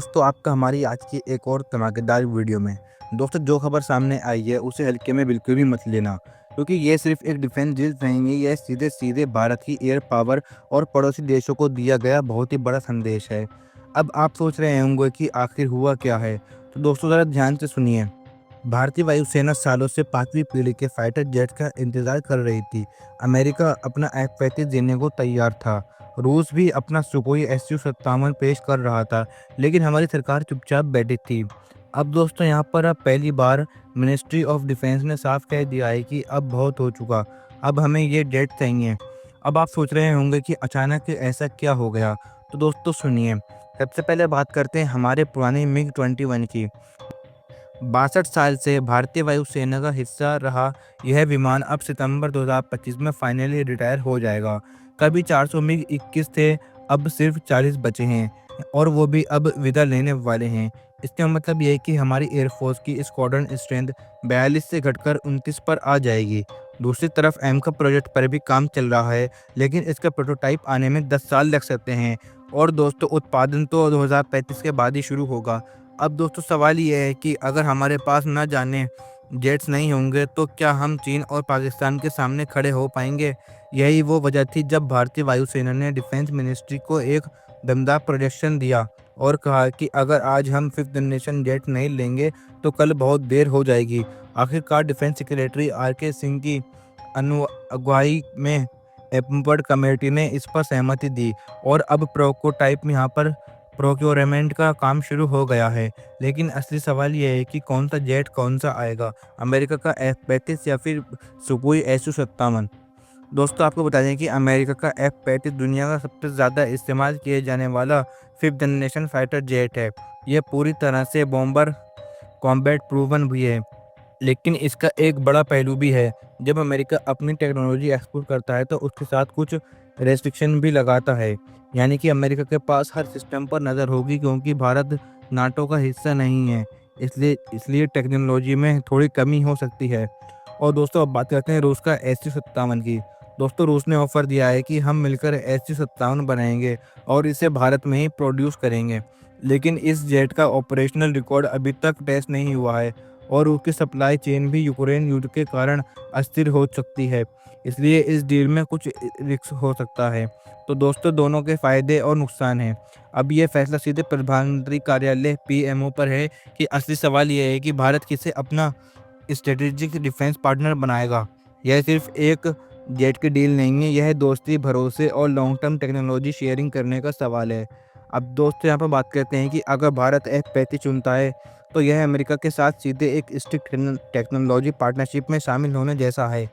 दोस्तों आपका हमारी आज की एक और धमाकेदार वीडियो में। दोस्तों जो खबर सामने आई है उसे हल्के में बिल्कुल भी मत लेना, क्योंकि ये सिर्फ एक डिफेंस डील नहीं है। यह सीधे सीधे भारत की एयर पावर और पड़ोसी देशों को दिया गया बहुत ही बड़ा संदेश है। अब आप सोच रहे होंगे कि आखिर हुआ क्या है, तो दोस्तों ज़रा ध्यान से सुनिए। भारतीय वायुसेना सालों से पांचवी पीढ़ी के फाइटर जेट का इंतजार कर रही थी। अमेरिका अपना F-35 देने को तैयार था। रूस भी अपना सुकोई Su-57 पेश कर रहा था, लेकिन हमारी सरकार चुपचाप बैठी थी। अब दोस्तों यहाँ पर अब पहली बार मिनिस्ट्री ऑफ डिफेंस ने साफ कह दिया है कि अब बहुत हो चुका, अब हमें ये जेट चाहिए। अब आप सोच रहे होंगे कि अचानक ऐसा क्या हो गया, तो दोस्तों सुनिए। सबसे पहले बात करते हैं हमारे पुराने MiG-21 की। 62 साल से भारतीय वायुसेना का हिस्सा रहा यह विमान अब सितंबर 2025 में फाइनली रिटायर हो जाएगा। कभी 400 MiG-21 थे, अब सिर्फ 40 बचे हैं और वो भी अब विदा लेने वाले हैं। इसका मतलब ये है कि हमारी एयरफोर्स की स्क्वाड्रन स्ट्रेंथ 42 से घटकर 29 पर आ जाएगी। दूसरी तरफ एम का प्रोजेक्ट पर भी काम चल रहा है, लेकिन इसका प्रोटोटाइप आने में 10 साल लग सकते हैं और दोस्तों उत्पादन तो 2035 के बाद ही शुरू होगा। अब दोस्तों सवाल ये है कि अगर हमारे पास ना जाने जेट्स नहीं होंगे तो क्या हम चीन और पाकिस्तान के सामने खड़े हो पाएंगे। यही वो वजह थी जब भारतीय वायुसेना ने डिफेंस मिनिस्ट्री को एक दमदार प्रोजेक्शन दिया और कहा कि अगर आज हम फिफ्थ जनरेशन जेट नहीं लेंगे तो कल बहुत देर हो जाएगी। आखिरकार डिफेंस सेक्रेटरी RK सिंह की अगुवाई में एपम्पड कमेटी ने इस पर सहमति दी और अब प्रोटोटाइप में यहाँ पर प्रोक्योरमेंट का काम शुरू हो गया है। लेकिन असली सवाल ये है कि कौन सा जेट कौन सा आएगा, अमेरिका का F-35 या फिर सुकोई Su-57। दोस्तों आपको बता दें कि अमेरिका का F-35 दुनिया का सबसे ज़्यादा इस्तेमाल किए जाने वाला फिफ्थ जनरेशन फाइटर जेट है। यह पूरी तरह से बॉम्बर कॉम्बैट प्रूवन भी है, लेकिन इसका एक बड़ा पहलू भी है। जब अमेरिका अपनी टेक्नोलॉजी एक्सपोर्ट करता है तो उसके साथ कुछ रेस्ट्रिक्शन भी लगाता है। यानी कि अमेरिका के पास हर सिस्टम पर नज़र होगी, क्योंकि भारत नाटो का हिस्सा नहीं है। इसलिए इसलिए टेक्नोलॉजी में थोड़ी कमी हो सकती है। और दोस्तों अब बात करते हैं रूस का Su-57 की। दोस्तों रूस ने ऑफर दिया है कि हम मिलकर Su-57 बनाएंगे और इसे भारत में ही प्रोड्यूस करेंगे। लेकिन इस जेट का ऑपरेशनल रिकॉर्ड अभी तक टेस्ट नहीं हुआ है और उसकी सप्लाई चेन भी यूक्रेन युद्ध के कारण अस्थिर हो सकती है। इसलिए इस डील में कुछ रिस्क हो सकता है। तो दोस्तों दोनों के फ़ायदे और नुकसान हैं। अब ये फैसला सीधे प्रधानमंत्री कार्यालय PMO पर है कि असली सवाल ये है कि भारत किसे अपना स्ट्रेटेजिक डिफेंस पार्टनर बनाएगा। यह सिर्फ एक जेट की डील नहीं है, यह दोस्ती, भरोसे और लॉन्ग टर्म टेक्नोलॉजी शेयरिंग करने का सवाल है। अब दोस्तों यहाँ पर बात करते हैं कि अगर भारत F-35 चुनता है तो यह अमेरिका के साथ सीधे एक स्ट्रिक्ट टेक्नोलॉजी पार्टनरशिप में शामिल होने जैसा है।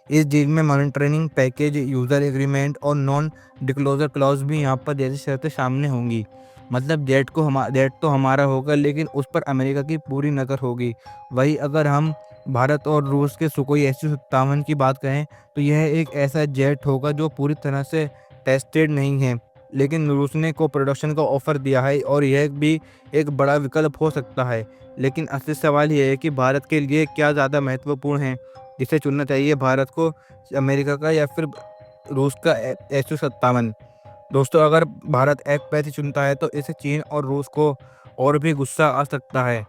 इस डील में मॉनिटरिंग पैकेज, यूज़र एग्रीमेंट और नॉन डिस्क्लोजर क्लॉज भी यहाँ पर जैसी शर्तें सामने होंगी। मतलब जेट तो हमारा होगा, लेकिन उस पर अमेरिका की पूरी नज़र होगी। वही अगर हम भारत और रूस के सुकोई Su-57 की बात करें तो यह एक ऐसा जेट होगा जो पूरी तरह से टेस्टेड नहीं है, लेकिन रूस ने को प्रोडक्शन का ऑफर दिया है और यह भी एक बड़ा विकल्प हो सकता है। लेकिन असली सवाल ये है कि भारत के लिए क्या ज़्यादा महत्वपूर्ण है, जिसे चुनना चाहिए भारत को, अमेरिका का या फिर रूस का Su-57। दोस्तों अगर भारत F-35 चुनता है तो इसे चीन और रूस को और भी गुस्सा आ सकता है।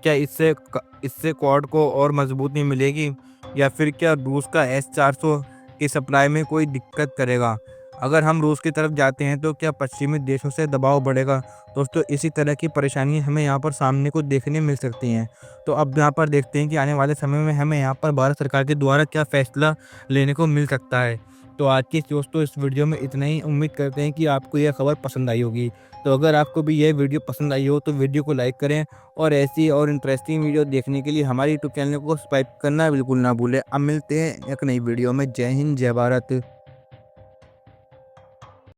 क्या इससे क्वाड को और मजबूती मिलेगी या फिर क्या रूस का S-400 की सप्लाई में कोई दिक्कत करेगा। अगर हम रूस की तरफ जाते हैं तो क्या पश्चिमी देशों से दबाव बढ़ेगा। दोस्तों इसी तरह की परेशानी हमें यहाँ पर सामने को देखने मिल सकती हैं। तो अब यहाँ पर देखते हैं कि आने वाले समय में हमें यहाँ पर भारत सरकार के द्वारा क्या फैसला लेने को मिल सकता है। तो आज की दोस्तों इस वीडियो में इतना ही। उम्मीद करते हैं कि आपको यह खबर पसंद आई होगी। तो अगर आपको भी यह वीडियो पसंद आई हो तो वीडियो को लाइक करें और ऐसी और इंटरेस्टिंग वीडियो देखने के लिए हमारे यूट्यूब चैनल को सब्सक्राइब करना बिल्कुल ना भूलें। अब मिलते हैं एक नई वीडियो में। जय हिंद, जय भारत।